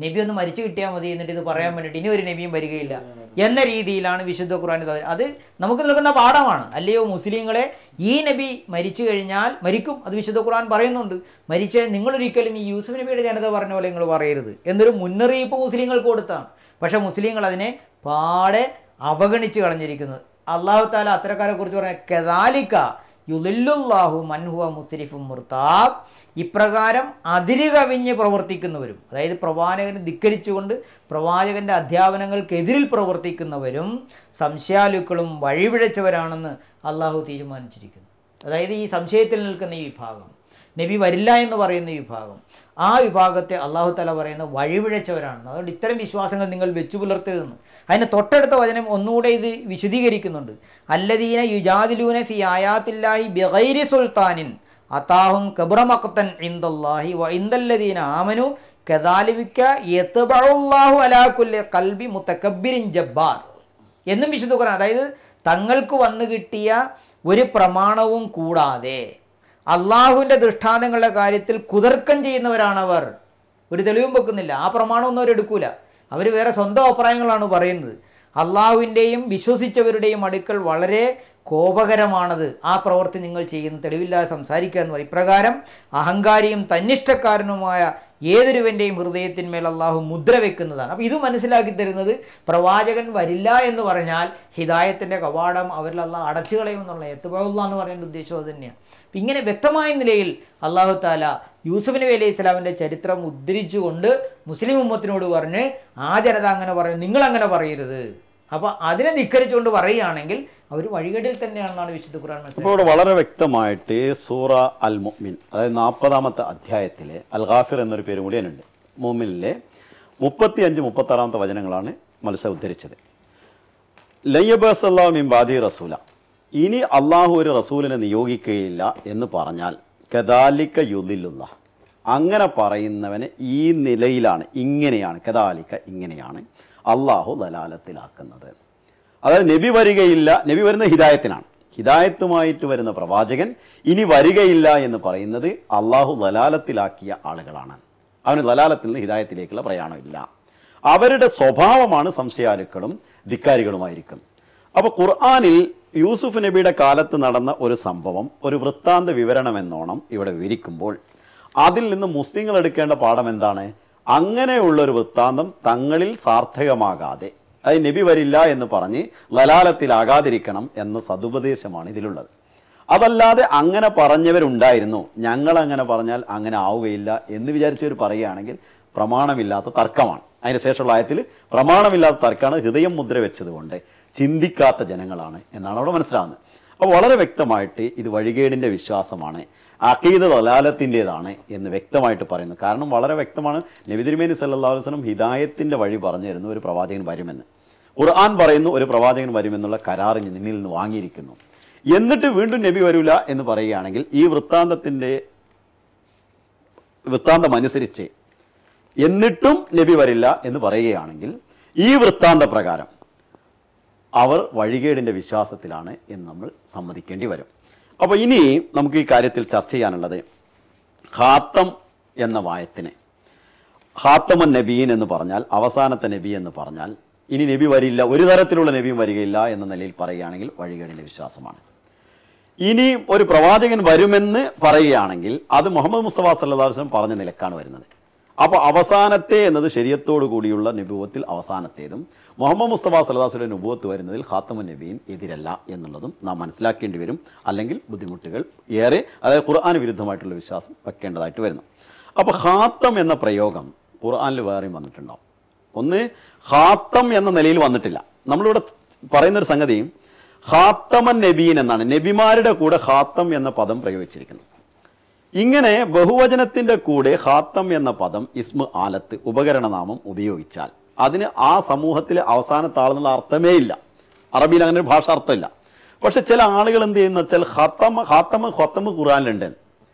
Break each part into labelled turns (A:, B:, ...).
A: നബി ഒന്ന് മരിച്ചു കിട്ടിയാൽ മതി, എന്നിട്ട് ഇത് പറയാൻ വേണ്ടിയിട്ട് ഇനി ഒരു നബിയും വരികയില്ല എന്ന രീതിയിലാണ് വിശുദ്ധ ഖുർആൻ. അത് നമുക്ക് നൽകുന്ന പാഠമാണ്. അല്ലയോ മുസ്ലിങ്ങളെ, ഈ നബി മരിച്ചു കഴിഞ്ഞാൽ മരിക്കും, അത് വിശുദ്ധ ഖുർആൻ പറയുന്നുണ്ട്. മരിച്ച നിങ്ങളൊരിക്കലും ഈ യൂസുഫ് നബിയുടെ ജനത പറഞ്ഞ പോലെ നിങ്ങൾ പറയരുത് എന്നൊരു മുന്നറിയിപ്പ് മുസ്ലിങ്ങൾക്ക് കൊടുത്താണ്. പക്ഷേ മുസ്ലിങ്ങൾ അതിനെ പാടെ അവഗണിച്ച് കളഞ്ഞിരിക്കുന്നത്. അള്ളാഹു താല അത്തരക്കാരെ കുറിച്ച് പറഞ്ഞ കദാലിക യുളില്ലുല്ലാഹു മൻ ഹുവ മുസ്രിഫും മുർതാബ്, ഇപ്രകാരം അതിര് കവിഞ്ഞ് പ്രവർത്തിക്കുന്നവരും, അതായത് പ്രവാചകനെ ധിക്കരിച്ചുകൊണ്ട് പ്രവാചകന്റെ അധ്യാപനങ്ങൾക്കെതിരിൽ പ്രവർത്തിക്കുന്നവരും സംശയാലുക്കളും വഴിപിഴച്ചവരാണെന്ന് അള്ളാഹു തീരുമാനിച്ചിരിക്കുന്നു. അതായത് ഈ സംശയത്തിൽ നിൽക്കുന്ന ഈ വിഭാഗം, നബി വരില്ല എന്ന് പറയുന്ന വിഭാഗം, ആ വിഭാഗത്തെ അള്ളാഹു തആല പറയുന്ന വഴിപിഴച്ചവരാണെന്ന്. അതുകൊണ്ട് ഇത്തരം വിശ്വാസങ്ങൾ നിങ്ങൾ വെച്ചു പുലർത്തരുതെന്ന്. അതിന് തൊട്ടടുത്ത വചനം ഒന്നുകൂടെ ഇത് വിശദീകരിക്കുന്നുണ്ട്. അല്ലദീന യുജാദിലൂന ഫി ആയാത്തില്ലാഹി ബിഗൈരി സുൽത്താനിൻ അതാഹും കബ്റ മഖ്തൻ ഇൻദല്ലാഹി വ ഇൻദല്ലദീന ആമനു കദാലിക യത്ബഉല്ലാഹു അലാ കുല്ലി ഖൽബി മുതകബ്ബിരിൻ ജബ്ബാർ എന്നും വിശുദ്ധ ഖുർആൻ. അതായത് തങ്ങൾക്ക് വന്നു കിട്ടിയ ഒരു പ്രമാണവും കൂടാതെ അള്ളാഹുവിൻ്റെ ദൃഷ്ടാന്തങ്ങളുടെ കാര്യത്തിൽ കുതർക്കം ചെയ്യുന്നവരാണവർ. ഒരു തെളിവും വെക്കുന്നില്ല, ആ പ്രമാണമൊന്നും അവരെടുക്കൂല. അവർ വേറെ സ്വന്തം അഭിപ്രായങ്ങളാണ് പറയുന്നത്. അള്ളാഹുവിൻ്റെയും വിശ്വസിച്ചവരുടെയും അടുക്കൽ വളരെ കോപകരമാണത് ആ പ്രവൃത്തി നിങ്ങൾ ചെയ്യുന്ന, തെളിവില്ലാതെ സംസാരിക്കുക എന്ന് പറയും. ഇപ്രകാരം അഹങ്കാരിയും തന്നിഷ്ടക്കാരനുമായ ഏതൊരുവൻ്റെയും ഹൃദയത്തിന്മേൽ അള്ളാഹു മുദ്ര വെക്കുന്നതാണ്. അപ്പോൾ ഇത് മനസ്സിലാക്കി തരുന്നത് പ്രവാചകൻ വരില്ല എന്ന് പറഞ്ഞാൽ ഹിദായത്തിൻ്റെ കവാടം അവരിൽ അള്ളാഹ് അടച്ചു കളയുമെന്നുള്ള എത്തുബഉല്ലാ എന്ന് പറയുന്ന ഉദ്ദേശം അത് തന്നെയാണ്. ഇങ്ങനെ വ്യക്തമായ നിലയിൽ അള്ളാഹു താല യൂസുഫ് നബി അലൈഹി സ്വലാമിൻ്റെ ചരിത്രം ഉദ്ധരിച്ചുകൊണ്ട് മുസ്ലിം ഉമ്മത്തിനോട് പറഞ്ഞ് ആ ജനത അങ്ങനെ പറയും, നിങ്ങളങ്ങനെ പറയരുത്. അപ്പോൾ അതിനെ ധിക്കരിച്ചുകൊണ്ട് പറയുകയാണെങ്കിൽ അവർ വഴികേടിൽ തന്നെയാണെന്നാണ് വിശുദ്ധ ഖുർആൻ മനസ്സിലാക്കുന്നത്.
B: അപ്പോൾ ഇവിടെ വളരെ വ്യക്തമായിട്ട് സൂറ അൽ മുഅ്മിൻ, അതായത് 40-ാമത്തെ അധ്യായത്തിലെ അൽ ഗാഫിർ എന്നൊരു പേരും കൂടി അതിനുണ്ട്. മുഅ്മിനിലെ 35-36 വചനങ്ങളാണ് മത്സ ഉദ്ധരിച്ചത്. ലയ്യബസല്ലാഹു മിൻ ബാദി റസൂല, ഇനി അള്ളാഹു ഒരു റസൂലിനെ നിയോഗിക്കുകയില്ല എന്ന് പറഞ്ഞാൽ കദാലിക യുളില്ലുല്ല, അങ്ങനെ പറയുന്നവന് ഈ നിലയിലാണ്, ഇങ്ങനെയാണ്, കദാലിക ഇങ്ങനെയാണ് അള്ളാഹു ദലാലത്തിലാക്കുന്നത്. അതായത് നബി വരികയില്ല, നബി വരുന്ന ഹിദായത്തിനാണ്, ഹിദായത്തുമായിട്ട് വരുന്ന പ്രവാചകൻ ഇനി വരികയില്ല എന്ന് പറയുന്നത് അള്ളാഹു ദലാലത്തിലാക്കിയ ആളുകളാണ്. അവന് ദലാലത്തിൽ നിന്ന് ഹിദായത്തിലേക്കുള്ള പ്രയാണമില്ല. അവരുടെ സ്വഭാവമാണ് സംശയാലുക്കളും ധിക്കാരികളുമായിരിക്കും. അപ്പോൾ ഖുർആനിൽ യൂസുഫ് നബിയുടെ കാലത്ത് നടന്ന ഒരു സംഭവം ഒരു വൃത്താന്ത വിവരണം എന്നോണം ഇവിടെ വിവരിക്കുമ്പോൾ അതിൽ നിന്ന് മുസ്ലിങ്ങൾ എടുക്കേണ്ട പാഠം എന്താണ്? അങ്ങനെയുള്ളൊരു വൃത്താന്തം തങ്ങളിൽ സാർത്ഥകമാകാതെ, അതായത് നബി വരില്ല എന്ന് പറഞ്ഞ് ലലാലത്തിലാകാതിരിക്കണം എന്ന സതുപദേശമാണ് ഇതിലുള്ളത്. അതല്ലാതെ അങ്ങനെ പറഞ്ഞവരുണ്ടായിരുന്നു, ഞങ്ങളങ്ങനെ പറഞ്ഞാൽ അങ്ങനെ ആവുകയില്ല എന്ന് വിചാരിച്ചവർ പറയുകയാണെങ്കിൽ പ്രമാണമില്ലാത്ത തർക്കമാണ്. അതിന് ശേഷമുള്ള ആയത്തിൽ പ്രമാണമില്ലാത്ത തർക്കമാണ്, ഹൃദയം മുദ്ര വെച്ചതുകൊണ്ട് ചിന്തിക്കാത്ത ജനങ്ങളാണ് എന്നാണ് അവിടെ മനസ്സിലാകുന്നത്. അപ്പോൾ വളരെ വ്യക്തമായിട്ട് ഇത് വഴികേടിൻ്റെ വിശ്വാസമാണ്, അഖീദ ദലാലത്തിൻ്റെതാണ് എന്ന് വ്യക്തമായിട്ട് പറയുന്നു. കാരണം വളരെ വ്യക്തമാണ്, നബി തിരുമേനി സല്ലല്ലാഹു അലൈഹി വസല്ലം ഹിദായത്തിൻ്റെ വഴി പറഞ്ഞു തരുന്നു, ഒരു പ്രവാചകൻ വരുമെന്ന്. ഖുർആൻ പറയുന്നു ഒരു പ്രവാചകൻ വരുമെന്നുള്ള കരാർ നിന്നിൽ നിന്ന് വാങ്ങിയിരിക്കുന്നു. എന്നിട്ട് വീണ്ടും നബി വരില്ല എന്ന് പറയുകയാണെങ്കിൽ ഈ വൃത്താന്തം അനുസരിച്ച് എന്നിട്ടും നബി വരില്ല എന്ന് പറയുകയാണെങ്കിൽ ഈ വൃത്താന്ത പ്രകാരം അവർ വഴികേടിൻ്റെ വിശ്വാസത്തിലാണ് എന്ന് നമ്മൾ സമ്മതിക്കേണ്ടി വരും. അപ്പോൾ ഇനി നമുക്ക് ഈ കാര്യത്തിൽ ചർച്ച ചെയ്യാനുള്ളത്, ഖാത്തം എന്ന വായത്തിന് ഖാത്തമൻ നബീൻ എന്ന് പറഞ്ഞാൽ അവസാനത്തെ നബി എന്ന് പറഞ്ഞാൽ ഇനി നബി വരില്ല, ഒരു തരത്തിലുള്ള നബിയും വരികയില്ല എന്ന നിലയിൽ പറയുകയാണെങ്കിൽ വഴികേടിൻ്റെ വിശ്വാസമാണ്. ഇനി ഒരു പ്രവാചകൻ വരുമെന്ന് പറയുകയാണെങ്കിൽ അത് മുഹമ്മദ് മുസ്തഫ സല്ലല്ലാഹു അലൈഹി വസല്ലം പറഞ്ഞ നിലക്കാണ് വരുന്നത്. അപ്പോൾ അവസാനത്തെ എന്നത് ശരീഅത്തോടു കൂടിയുള്ള നബുവത്തിൽ അവസാനത്തേതും മുഹമ്മദ് മുസ്തഫ സല്ലല്ലാഹു അലൈഹി വസല്ലം നബുവത്ത് വരുന്നതിൽ ഖാത്തമുൻ നബിയും എതിരല്ല എന്നുള്ളതും നാം മനസ്സിലാക്കേണ്ടി വരും. അല്ലെങ്കിൽ ബുദ്ധിമുട്ടുകൾ ഏറെ, അതായത് ഖുർആൻ വിരുദ്ധമായിട്ടുള്ള വിശ്വാസം വെക്കേണ്ടതായിട്ട് വരുന്നു. അപ്പോൾ ഖാത്തം എന്ന പ്രയോഗം ഖുർആനിൽ വേറെയും വന്നിട്ടുണ്ടാവും. ഒന്ന് ഖാത്തം എന്ന നിലയിൽ വന്നിട്ടില്ല. നമ്മളിവിടെ പറയുന്നൊരു സംഗതി ഖാത്തമൻ നബീൻ എന്നാണ്, നബിമാരുടെ കൂടെ ഖാത്തം എന്ന പദം പ്രയോഗിച്ചിരിക്കുന്നത്. ഇങ്ങനെ ബഹുവചനത്തിൻ്റെ കൂടെ ഖാത്തം എന്ന പദം ഇസ്മ ആലത്ത് ഉപകരണനാമം ഉപയോഗിച്ചാൽ അതിന് ആ സമൂഹത്തിലെ അവസാനത്തെ ആളെന്നുള്ള അർത്ഥമേ ഇല്ല. അറബിയിൽ അങ്ങനെ ഒരു ഭാഷ അർത്ഥമില്ല. പക്ഷെ ചില ആളുകൾ എന്ത് ചെയ്യുന്ന വെച്ചാൽ ഖത്തമ് ഖുർആനിലുണ്ട്.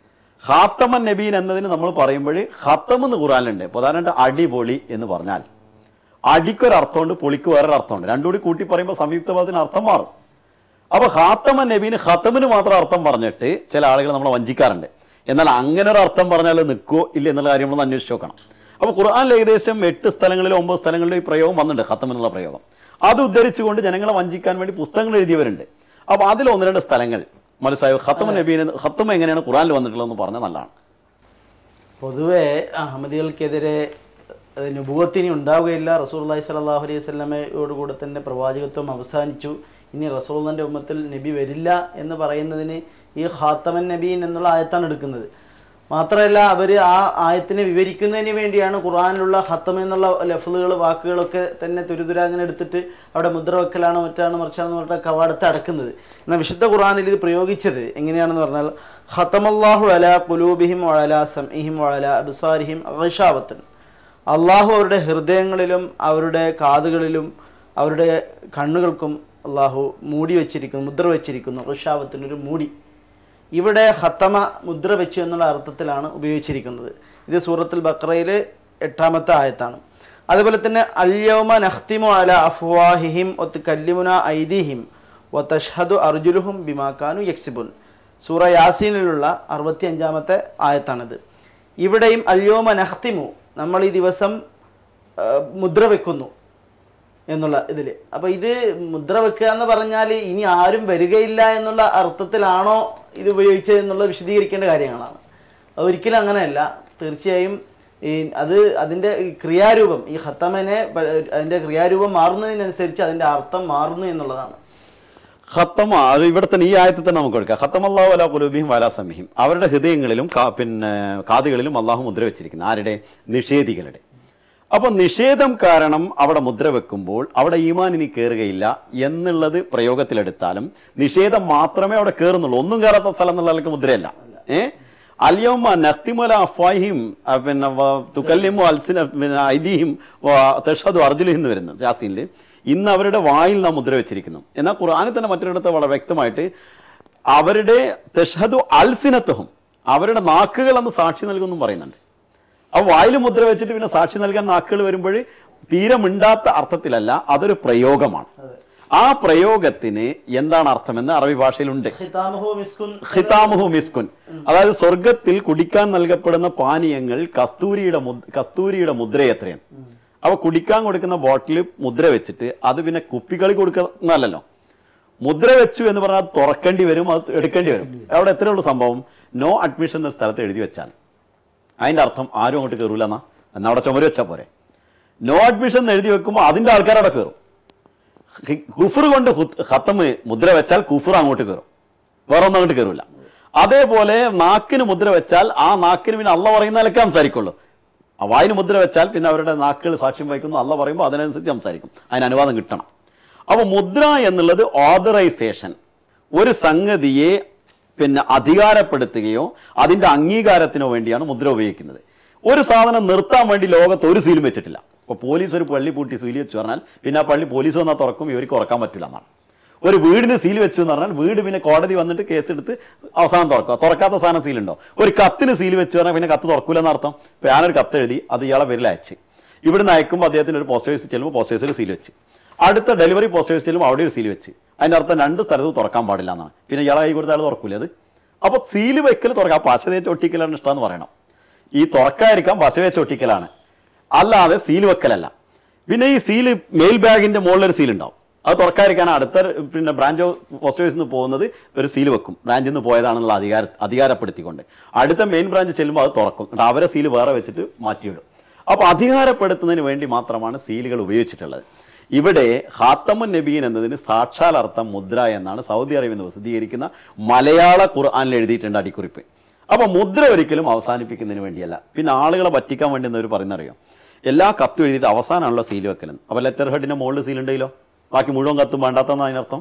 B: ഖാത്തമൻ നബീൻ എന്നതിന് നമ്മൾ പറയുമ്പോൾ ഖത്തമെന്ന് ഖുർആനിലുണ്ട്. പ്രധാനമായിട്ട് അടിപൊളി എന്ന് പറഞ്ഞാൽ അടിക്കൊരർത്ഥമുണ്ട്, പൊളിക്ക് വേറൊരു അർത്ഥമുണ്ട്. രണ്ടും കൂടി കൂട്ടി പറയുമ്പോൾ സംയുക്ത പദത്തിന് അർത്ഥം മാറും. അപ്പോൾ ഖാത്തമൻ നബീന് ഖത്തമിന് മാത്രം അർത്ഥം പറഞ്ഞിട്ട് ചില ആളുകൾ നമ്മളെ വഞ്ചിക്കാറുണ്ട്. എന്നാൽ അങ്ങനെ ഒരു അർത്ഥം പറഞ്ഞാൽ നിൽക്കുമോ ഇല്ല എന്നുള്ള കാര്യം നമ്മൾ അന്വേഷിച്ച് നോക്കണം. അപ്പോൾ ഖുർആനിൽ ഏകദേശം 8 സ്ഥലങ്ങളിലോ 9 സ്ഥലങ്ങളിലോ ഈ പ്രയോഗം വന്നിട്ടുണ്ട്, ഖത്തം എന്നുള്ള പ്രയോഗം. അത് ഉദ്ധരിച്ചുകൊണ്ട് ജനങ്ങളെ വഞ്ചിക്കാൻ വേണ്ടി പുസ്തകങ്ങൾ എഴുതിയവരുണ്ട്. അപ്പോൾ അതിൽ 1-2 സ്ഥലങ്ങൾ മനസ്സിലായോ ഖത്തം നബീനെ ഖത്തം എങ്ങനെയാണ് ഖുർആനിൽ വന്നിട്ടുള്ളതെന്ന് പറഞ്ഞാൽ നല്ലതാണ്.
C: പൊതുവെ അഹമ്മദികൾക്കെതിരെ നുബുവത്തിന് ഉണ്ടാവുകയില്ല, റസൂലുള്ളാഹി സ്വല്ലല്ലാഹു അലൈഹി വസല്ലമയോടുകൂടെ തന്നെ പ്രവാചകത്വം അവസാനിച്ചു, ഇനി റസൂലുള്ളാഹിന്റെ ഉമ്മത്തിൽ നബി വരില്ല എന്ന് പറയുന്നതിന് ഈ ഖാത്തമൻ നബീൻ എന്നുള്ള ആയത്താണ് എടുക്കുന്നത്. മാത്രമല്ല അവർ ആ ആയത്തിനെ വിവരിക്കുന്നതിന് വേണ്ടിയാണ് ഖുർആനിലുള്ള ഖത്തം എന്നുള്ള ലഫ്ലുകൾ വാക്കുകളൊക്കെ തന്നെ തുരുതുര അങ്ങനെ എടുത്തിട്ട് അവിടെ മുദ്ര വെക്കലാണ് മറ്റാണ് മറിച്ചാണെന്ന് പറഞ്ഞിട്ട് കവാടത്തെ അടക്കുന്നത്. എന്നാൽ വിശുദ്ധ ഖുർആനിൽ ഇത് പ്രയോഗിച്ചത് എങ്ങനെയാണെന്ന് പറഞ്ഞാൽ ഖത്തമല്ലാഹു അലാ ഖുലൂബിഹിം വഅലാ സംഇഹിം വഅലാ അബ്സാരിഹിം ഗിശാവത്തുൻ, അള്ളാഹു അവരുടെ ഹൃദയങ്ങളിലും അവരുടെ കാതുകളിലും അവരുടെ കണ്ണുകൾക്കും അള്ളാഹു മൂടി വെച്ചിരിക്കുന്നു, മുദ്ര വെച്ചിരിക്കുന്നു. ഗിശാവത്തിനൊരു മൂടി. ഇവിടെ ഖത്തമ മുദ്ര വെച്ചു എന്നുള്ള അർത്ഥത്തിലാണ് ഉപയോഗിച്ചിരിക്കുന്നത്. ഇത് സൂറത്തുൽ ബഖറയിലെ 8-ാമത്തെ ആയത്താണ്. അതുപോലെ തന്നെ അൽയൗമ നഖ്തിമു അലാ അഫ്വാഹിഹിം വതുകല്ലിമുനാ ഐദീഹിം വതഷ്ഹദു അർജുലുഹും ബിമാ കാനു യക്സിബുൻ, സൂറ യാസീനിലുള്ള 65-ാമത്തെ ആയത്താണിത്. ഇവിടെയും അൽയൗമ നഖ്തിമു, നമ്മൾ ഈ ദിവസം മുദ്ര വെക്കുന്നു എന്നുള്ള ഇതിൽ. അപ്പോൾ ഇത് മുദ്ര വെക്കുക എന്ന് പറഞ്ഞാൽ ഇനി ആരും വരികയില്ല എന്നുള്ള അർത്ഥത്തിലാണോ ഇത് ഉപയോഗിച്ചത് എന്നുള്ളത് വിശദീകരിക്കേണ്ട കാര്യങ്ങളാണ്. ഒരിക്കലും അങ്ങനെയല്ല. തീർച്ചയായും അതിൻ്റെ ക്രിയാരൂപം, ഈ ഖത്തമനെ അതിൻ്റെ ക്രിയാരൂപം മാറുന്നതിനനുസരിച്ച് അതിൻ്റെ അർത്ഥം മാറുന്നു എന്നുള്ളതാണ്.
B: ഖത്തമ അത് ഇവിടെ തന്നെ ഈ ആയത്തിൽ തന്നെ നമുക്ക് എടുക്കാം. ഖത്തമല്ലാഹു അലാ ഖുലൂബിഹിം വഅലാ സമഇഹിം, അവരുടെ ഹൃദയങ്ങളിലും കാതുകളിലും അള്ളാഹു മുദ്ര വെച്ചിരിക്കുന്നു. ആരുടെ? നിഷേധികളുടെ. അപ്പോൾ നിഷേധം കാരണം അവിടെ മുദ്ര വെക്കുമ്പോൾ അവിടെ ഈമാൻ ഇനി കയറുകയില്ല എന്നുള്ളത് പ്രയോഗത്തിലെടുത്താലും നിഷേധം മാത്രമേ അവിടെ കയറുന്നുള്ളൂ. ഒന്നും കയറാത്ത സ്ഥലം എന്നുള്ള മുദ്രയല്ല. അൽയൗമ നഖ്തിമു അലാ അഫ്വാഹിഹിം പിന്നെ തുകല്ലിമു അൽസിന പിന്നെ ഐദീഹിം തഷ്ഹദു അർജുലുഹിം എന്ന് വരുന്നു യാസീനിൽ. ഇന്ന് അവരുടെ വായിൽ നാം മുദ്ര വെച്ചിരിക്കുന്നു. എന്നാൽ ഖുർആനിൽ തന്നെ മറ്റൊരിടത്ത് വളരെ വ്യക്തമായിട്ട് അവരുടെ തഷ്ഹദു അൽസിനത്തുഹും, അവരുടെ നാക്കുകൾ എന്ന് സാക്ഷി നൽകുമെന്നും പറയുന്നുണ്ട്. അപ്പോൾ വായിൽ മുദ്ര വെച്ചിട്ട് പിന്നെ സാക്ഷി നൽകാൻ നാക്കുകൾ വരുമ്പോൾ തീരെ മിണ്ടാത്ത അർത്ഥത്തിലല്ല, അതൊരു പ്രയോഗമാണ്. ആ പ്രയോഗത്തിന് എന്താണ് അർത്ഥമെന്ന് അറബി ഭാഷയിലുണ്ട്. ഖിതാമുഹു മിസ്കുൻ, അതായത് സ്വർഗത്തിൽ കുടിക്കാൻ നൽകപ്പെടുന്ന പാനീയങ്ങൾ കസ്തൂരിയുടെ മുദ്ര എത്രയാണ്. അപ്പോൾ കുടിക്കാൻ കൊടുക്കുന്ന ബോട്ടിൽ മുദ്ര വെച്ചിട്ട് അത് പിന്നെ കുപ്പികളിൽ കൊടുക്കുന്നതല്ലോ. മുദ്ര വെച്ചു എന്ന് പറഞ്ഞാൽ അത് തുറക്കേണ്ടി വരും, അത് എടുക്കേണ്ടി വരും. അവിടെ എത്രയുള്ള സംഭവം? നോ അഡ്മിഷൻ എന്ന സ്ഥലത്ത് എഴുതി വെച്ചാൽ അതിൻ്റെ അർത്ഥം ആരും അങ്ങോട്ട് കയറൂല എന്നാൽ അവിടെ ചുമര് വെച്ചാൽ പോരെ. നോ അഡ്മിഷൻ എന്ന് എഴുതി വെക്കുമ്പോൾ അതിൻ്റെ ആൾക്കാർ അവിടെ കയറും. കുഫർ കൊണ്ട് ഖത്തമ് മുദ്ര വെച്ചാൽ കുഫർ അങ്ങോട്ട് കയറും, വേറെ ഒന്നും അങ്ങോട്ട് കയറൂല. അതേപോലെ നാക്കിന് മുദ്ര വെച്ചാൽ ആ നാക്കിന് പിന്നെ അള്ള പറയുന്നതിലൊക്കെ സംസാരിക്കുള്ളൂ. ആ വായിന് മുദ്ര വെച്ചാൽ പിന്നെ അവരുടെ നാക്കുകൾ സാക്ഷ്യം വഹിക്കുന്നു, അള്ള പറയുമ്പോൾ അതിനനുസരിച്ച് സംസാരിക്കും. അതിന് അനുവാദം കിട്ടണം. അപ്പോൾ മുദ്ര എന്നുള്ളത് ഓതറൈസേഷൻ, ഒരു സംഗതിയെ പിന്നെ അധികാരപ്പെടുത്തുകയോ അതിൻ്റെ അംഗീകാരത്തിനോ വേണ്ടിയാണ് മുദ്ര ഉപയോഗിക്കുന്നത്. ഒരു സാധനം നിർത്താൻ വേണ്ടി ലോകത്ത് ഒരു സീലും വെച്ചിട്ടില്ല. ഇപ്പോൾ പോലീസ് ഒരു പള്ളി പൂട്ടി സീൽ വെച്ച് പറഞ്ഞാൽ പിന്നെ ആ പള്ളി പോലീസ് വന്നാൽ തുറക്കും, ഇവർക്ക് തുറക്കാൻ പറ്റില്ല എന്നാണ്. ഒരു വീടിന് സീൽ വെച്ചു എന്ന് പറഞ്ഞാൽ വീട് പിന്നെ കോടതി വന്നിട്ട് കേസെടുത്ത് അവസാനം തുറക്കുക. തുറക്കാത്ത സാധനം സീലുണ്ടോ? ഒരു കത്തിന് സീൽ വെച്ച് പറഞ്ഞാൽ പിന്നെ കത്ത് തുറക്കൂലെന്നർത്ഥം. ഇപ്പോൾ ഞാനൊരു കത്ത് എഴുതി അത് ഇയാളെ പേരിൽ അയച്ച് ഇവിടുന്ന് അയക്കുമ്പോൾ അദ്ദേഹത്തിന് ഒരു പോസ്റ്റ് ഓഫീസിൽ ചെല്ലുമ്പോൾ പോസ്റ്റ് ഓഫീസിൽ സീൽ വെച്ച്, അടുത്ത ഡെലിവറി പോസ്റ്റ് ഓഫീസിൽ ചെല്ലുമ്പോൾ അവിടെ ഒരു സീൽ വെച്ച്. അതിൻ്റെ അർത്ഥം 2 സ്ഥലത്ത് തുറക്കാൻ പാടില്ല എന്നാണ്. പിന്നെ ഇയാളെ കൈ കൊടുത്താൽ തുറക്കൂലേ അത്? അപ്പോൾ സീല് വെക്കൽ തുറക്കാം. പശ തേച്ച് ഒട്ടിക്കലാണ് ഇഷ്ടമെന്ന് പറയണം. ഈ തുറക്കാതിരിക്കാൻ പശ വെച്ച് ഒട്ടിക്കലാണ്, അല്ലാതെ സീൽ വെക്കലല്ല. പിന്നെ ഈ സീല് മെയിൽ ബാഗിൻ്റെ മുകളിലൊരു സീൽ ഉണ്ടാവും, അത് തുറക്കാതിരിക്കാൻ അടുത്ത പിന്നെ ബ്രാഞ്ച് പോസ്റ്റ് ഓഫീസിൽ നിന്ന് പോകുന്നത് ഒരു സീൽ വെക്കും, ബ്രാഞ്ചിൽ നിന്ന് പോയതാണെന്നുള്ള അധികാരപ്പെടുത്തിക്കൊണ്ട്. അടുത്ത മെയിൻ ബ്രാഞ്ച് ചെല്ലുമ്പോൾ അത് തുറക്കും, എന്നിട്ട് അവരെ സീല് വേറെ വെച്ചിട്ട് മാറ്റിയിടും. അപ്പോൾ അധികാരപ്പെടുത്തുന്നതിന് വേണ്ടി മാത്രമാണ് സീലുകൾ ഉപയോഗിച്ചിട്ടുള്ളത്. ഇവിടെ ഖാത്തമുൻ നബീൻ എന്നതിന് സാക്ഷാൽ അർത്ഥം മുദ്ര എന്നാണ് സൗദി അറേബ്യയിൽ നിന്ന് പ്രസിദ്ധീകരിക്കുന്ന മലയാള ഖുർആനിൽ എഴുതിയിട്ടുണ്ട് അടിക്കുറിപ്പ്. അപ്പോൾ മുദ്ര ഒരിക്കലും അവസാനിപ്പിക്കുന്നതിന് വേണ്ടിയല്ല. പിന്നെ ആളുകളെ പറ്റിക്കാൻ വേണ്ടി എന്നവർ പറയുന്നറിയാം, എല്ലാ കത്തും എഴുതിയിട്ട് അവസാനമാണല്ലോ സീൽ വെക്കലെന്ന്. അപ്പോൾ ലെറ്റർ ഹെഡിൻ്റെ മുകളിൽ സീൽ ഉണ്ടെങ്കിലോ ബാക്കി മുഴുവൻ കത്തും വേണ്ടാത്തതെന്ന് അതിനർത്ഥം.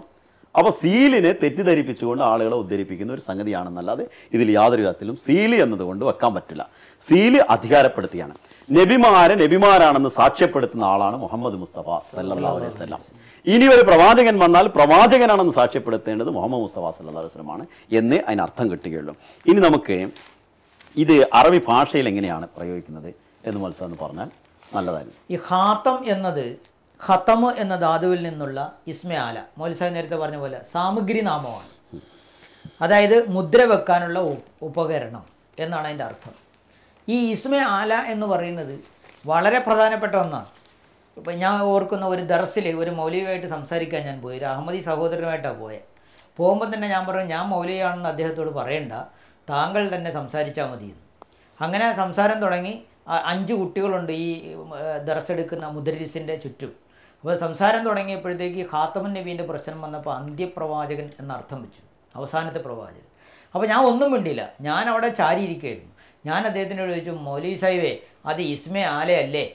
B: അപ്പോൾ സീലിനെ തെറ്റിദ്ധരിപ്പിച്ചുകൊണ്ട് ആളുകളെ ഉദ്ധരിപ്പിക്കുന്ന ഒരു സംഗതിയാണെന്നല്ലാതെ ഇതിൽ യാതൊരു വിധത്തിലും സീല് എന്നതുകൊണ്ട് വെക്കാൻ പറ്റില്ല. സീല് അധികാരപ്പെടുത്തിയാണ്. നബിമാരാണെന്ന് സാക്ഷ്യപ്പെടുത്തുന്ന ആളാണ് മുഹമ്മദ് മുസ്തഫ സല്ലല്ലാഹു അലൈഹി വസല്ലം. ഇനി ഒരു പ്രവാചകൻ വന്നാൽ പ്രവാചകനാണെന്ന് സാക്ഷ്യപ്പെടുത്തേണ്ടത് മുഹമ്മദ് മുസ്തഫ സല്ലല്ലാഹു അലൈഹി വസല്ലമാണ് എന്നേ അതിനർത്ഥം കിട്ടുകയുള്ളൂ. ഇനി നമുക്ക് ഇത് അറബി ഭാഷയിൽ എങ്ങനെയാണ് പ്രയോഗിക്കുന്നത് എന്ന് മനസ്സിലാന്ന് പറഞ്ഞാൽ നല്ലതായിരുന്നു.
A: ഈ ഖാത്തം എന്നത് ഖത്തമ് എന്ന ധാതുവിൽ നിന്നുള്ള ഇസ്മെ ആല, മൗലവി നേരത്തെ പറഞ്ഞ പോലെ സാമഗ്രി നാമമാണ്. അതായത് മുദ്ര വെക്കാനുള്ള ഉപകരണം എന്നാണ് അതിൻ്റെ അർത്ഥം. ഈ ഇസ്മെ ആല എന്ന് പറയുന്നത് വളരെ പ്രധാനപ്പെട്ട ഒന്നാണ്. ഇപ്പം ഞാൻ ഓർക്കുന്ന ഒരു ദർസിൽ ഒരു മൗലവിയായിട്ട് സംസാരിക്കാൻ ഞാൻ പോയി, ഒരു അഹമ്മദി സഹോദരനുമായിട്ടാണ് പോയത്. പോകുമ്പോൾ തന്നെ ഞാൻ പറഞ്ഞു, ഞാൻ മൗലവിയാണെന്ന് അദ്ദേഹത്തോട് പറയണ്ട, താങ്കൾ തന്നെ സംസാരിച്ചാൽ മതിയെന്ന്. അങ്ങനെ സംസാരം തുടങ്ങി. 5 കുട്ടികളുണ്ട് ഈ ദർസ് എടുക്കുന്ന മുദരിസിൻ്റെ ചുറ്റും. അപ്പോൾ സംസാരം തുടങ്ങിയപ്പോഴത്തേക്ക് ഖാത്തമുൻ നബീൻ്റെ പ്രശ്നം വന്നപ്പോൾ അന്ത്യപ്രവാചകൻ എന്നർത്ഥം വെച്ചു, അവസാനത്തെ പ്രവാചകൻ. അപ്പോൾ ഞാൻ ഒന്നും മിണ്ടില്ല, ഞാൻ അവിടെ ചാരിയിരിക്കുകയായിരുന്നു. ഞാൻ അദ്ദേഹത്തിനോട് ചോദിച്ചു, മൗലവി സാഹിബേ അത് ഇസ്മെ ആലയല്ലേ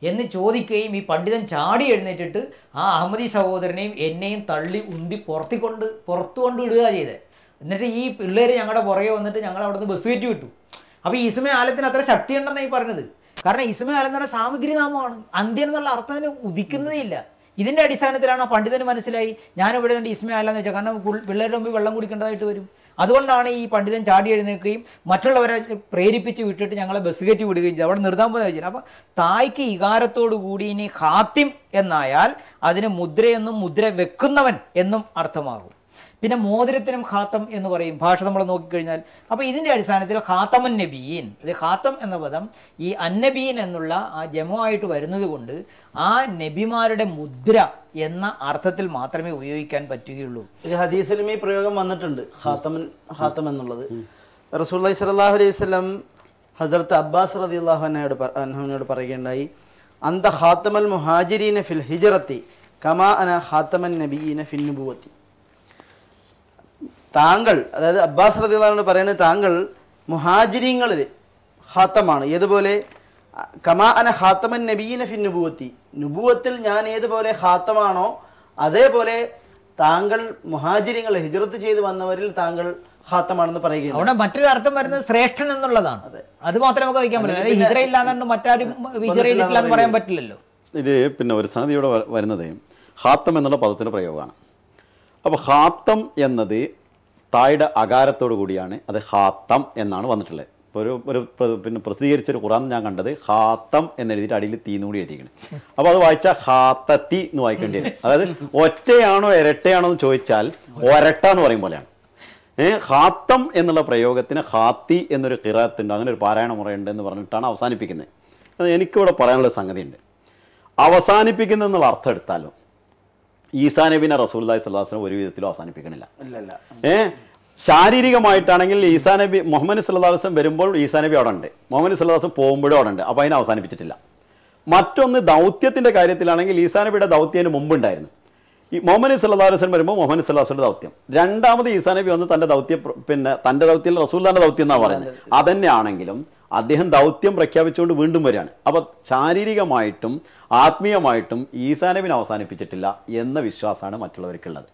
A: എന്ന് ചോദിക്കുകയും ഈ പണ്ഡിതൻ ചാടി എഴുന്നേറ്റിട്ട് ആ അഹമ്മദി സഹോദരനെയും എന്നെയും തള്ളി ഉന്തി പുറത്തു കൊണ്ട് വിടുക ചെയ്തത്. എന്നിട്ട് ഈ പിള്ളേർ ഞങ്ങളുടെ പുറകെ വന്നിട്ട് ഞങ്ങൾ അവിടെ നിന്ന് ബസ് കയറ്റി വിട്ടു. അപ്പോൾ ഈ ഇസ്മെ ആലത്തിന് അത്ര ശക്തിയുണ്ടെന്നാണ് ഈ പറഞ്ഞത്. കാരണം ഇസ്മെ ആലം എന്ന് പറഞ്ഞാൽ സാമഗ്രി നാമമാണ്, അന്ത്യൻ എന്നുള്ള അർത്ഥത്തിന് ഉദിക്കുന്നതേ ഇല്ല. ഇതിൻ്റെ അടിസ്ഥാനത്തിലാണ് ആ പണ്ഡിതന് മനസ്സിലായി ഞാനിവിടെ നിന്ന് ഇസ്മെ ആല എന്ന് വെച്ചാൽ, കാരണം പിള്ളേരുടെ മുമ്പിൽ വെള്ളം കുടിക്കേണ്ടതായിട്ട് വരും. അതുകൊണ്ടാണ് ഈ പണ്ഡിതൻ ചാടി എഴുന്നേൽക്കുകയും മറ്റുള്ളവരെ പ്രേരിപ്പിച്ച് വിട്ടിട്ട് ഞങ്ങളെ ബസ് കയറ്റി വിടുകയും ചെയ്തു. അവിടെ നിർത്താൻ പോകുന്ന വെച്ചാൽ, അപ്പോൾ തായ്ക്ക് ഇകാരത്തോടു കൂടി ഇനി ഖാത്തിം എന്നായാൽ അതിന് മുദ്രയെന്നും മുദ്ര വെക്കുന്നവൻ എന്നും അർത്ഥമാകും. പിന്നെ മോതിരത്തിനും ഖാത്തം എന്ന് പറയും ഭാഷ നമ്മൾ നോക്കിക്കഴിഞ്ഞാൽ. അപ്പോൾ ഇതിൻ്റെ അടിസ്ഥാനത്തിൽ ഖാത്തമുൻ നബീൻ, ഇത് ഖാത്തം എന്ന പദം ഈ അന്നബീൻ എന്നുള്ള ആ ജമുവായിട്ട് വരുന്നത് കൊണ്ട് ആ നബിമാരുടെ മുദ്ര എന്ന അർത്ഥത്തിൽ മാത്രമേ ഉപയോഗിക്കാൻ പറ്റുകയുള്ളൂ.
C: ഇത് ഹദീസിലും ഈ പ്രയോഗം വന്നിട്ടുണ്ട്, ഖാത്തം എന്നുള്ളത്. റസൂലുള്ളാഹി സ്വല്ലല്ലാഹു അലൈഹി വസല്ലം ഹസ്രത്ത് അബ്ബാസ് റളിയല്ലാഹു അൻഹുവിനോട് പറയുകയുണ്ടായി, അന്ത ഖാത്തമൽ മുഹാജിരീന ഫിൽ ഹിജ്റത്തി കമാ അന ഖാത്തമൻ നബിയീന ഫിൻ നുബുവത്തി. താങ്കൾ, അതായത് അബ്ബാസ് റളിയല്ലാഹു അൻഹു പറയുന്നത്, താങ്കൾ മുഹാജിരീങ്ങളിൽ ഖാത്തമാണ്, ഏതുപോലെ കമാ അന ഖാത്തമൻ നബിയീന ഫിൻ നുബുവത്തി, നുബുവത്തിൽ ഞാൻ ഏതുപോലെ ഖാത്തമാണോ അതേപോലെ താങ്കൾ മുഹാജിരിങ്ങൾ ഹിജ്റത്ത് ചെയ്ത് വന്നവരിൽ താങ്കൾ ഖാത്തമാണെന്ന് പറയുകയാണ്.
A: അവിടെ മറ്റൊരു അർത്ഥം വരുന്നത് ശ്രേഷ്ഠൻ എന്നുള്ളതാണ്. അത് മാത്രമേ നമുക്ക് വയ്ക്കാൻ പറ്റില്ല. അതായത് ഹിജ്റ ഇല്ലാതെ മറ്റാരും ഹിജ്റയില്ല എന്ന് പറയാൻ പറ്റില്ലല്ലോ.
B: ഇത് പിന്നെ ഒരു സംഗതിയോടെ വരുന്നത് ഖാത്തം എന്നുള്ള പദത്തിൻ്റെ പ്രയോഗമാണ്. അപ്പോൾ ഖാത്തം എന്നത് തായുടെ അകാരത്തോടു കൂടിയാണ് അത് ഖാത്തം എന്നാണ് വന്നിട്ടുള്ളത്. ഇപ്പോൾ ഒരു പിന്നെ പ്രസിദ്ധീകരിച്ചൊരു ഖുർആൻ ഞാൻ കണ്ടത് ഖാത്തം എന്നെഴുതിയിട്ട് അടിയിൽ തീന്നുകൂടി എഴുതിയിരിക്കണം. അപ്പോൾ അത് വായിച്ചാൽ ഖാത്തത്തി എന്ന് വായിക്കേണ്ടി വരും. അതായത് ഒറ്റയാണോ ഇരട്ടയാണോ എന്ന് ചോദിച്ചാൽ ഒരട്ട എന്ന് പറയും പോലെയാണ്. ഖാത്തം എന്നുള്ള പ്രയോഗത്തിന് ഖാത്തി എന്നൊരു ഖിറാത്തുണ്ട്, അങ്ങനെ ഒരു പാരായണ മുറയുണ്ട് എന്ന് പറഞ്ഞിട്ടാണ് അവസാനിപ്പിക്കുന്നത്. അത് എനിക്കിവിടെ പറയാനുള്ള സംഗതിയുണ്ട്. അവസാനിപ്പിക്കുന്നത് എന്നുള്ള അർത്ഥം എടുത്താലും ഈസാ നബിനെ റസൂലുള്ളാഹി സ്വല്ലല്ലാഹു അലൈഹി വസല്ലം ഒരു വിധത്തിലും അവസാനിപ്പിക്കണില്ല. ശാരീരികമായിട്ടാണെങ്കിൽ ഈസാ നബി മുഹമ്മദ് സല്ലല്ലാഹു അലൈഹി വസല്ലം വരുമ്പോൾ ഈസാ നബി അവിടെ ഉണ്ട്, മുഹമ്മദ് സല്ലല്ലാഹു അലൈഹി വസല്ലം പോകുമ്പോഴും അവിടെ ഉണ്ട്. അപ്പോൾ അതിനെ അവസാനിപ്പിച്ചിട്ടില്ല. മറ്റൊന്ന് ദൗത്യത്തിൻ്റെ കാര്യത്തിലാണെങ്കിൽ ഈസാ നബിയുടെ ദൗത്യത്തിന് മുമ്പുണ്ടായിരുന്നു. ഈ മുഹമ്മദ് സല്ലല്ലാഹു അലൈഹി വസല്ലം വരുമ്പോൾ മുഹമ്മദ് സല്ലല്ലാഹു അലൈഹി വസല്ലം ദൗത്യം, രണ്ടാമത് ഈസാ നബി വന്ന് തൻ്റെ ദൗത്യം, പിന്നെ തൻ്റെ ദൗത്യം റസൂലുള്ളാഹിന്റെ ദൗത്യം എന്നാണ് പറയുന്നത്. അതന്നെയാണെങ്കിലും അദ്ദേഹം ദൗത്യം പ്രഖ്യാപിച്ചുകൊണ്ട് വീണ്ടും വരികയാണ്. അപ്പോൾ ശാരീരികമായിട്ടും ആത്മീയമായിട്ടും ഈസാ നബിനെ അവസാനിപ്പിച്ചിട്ടില്ല എന്ന വിശ്വാസമാണ് മറ്റുള്ളവർക്കുള്ളത്.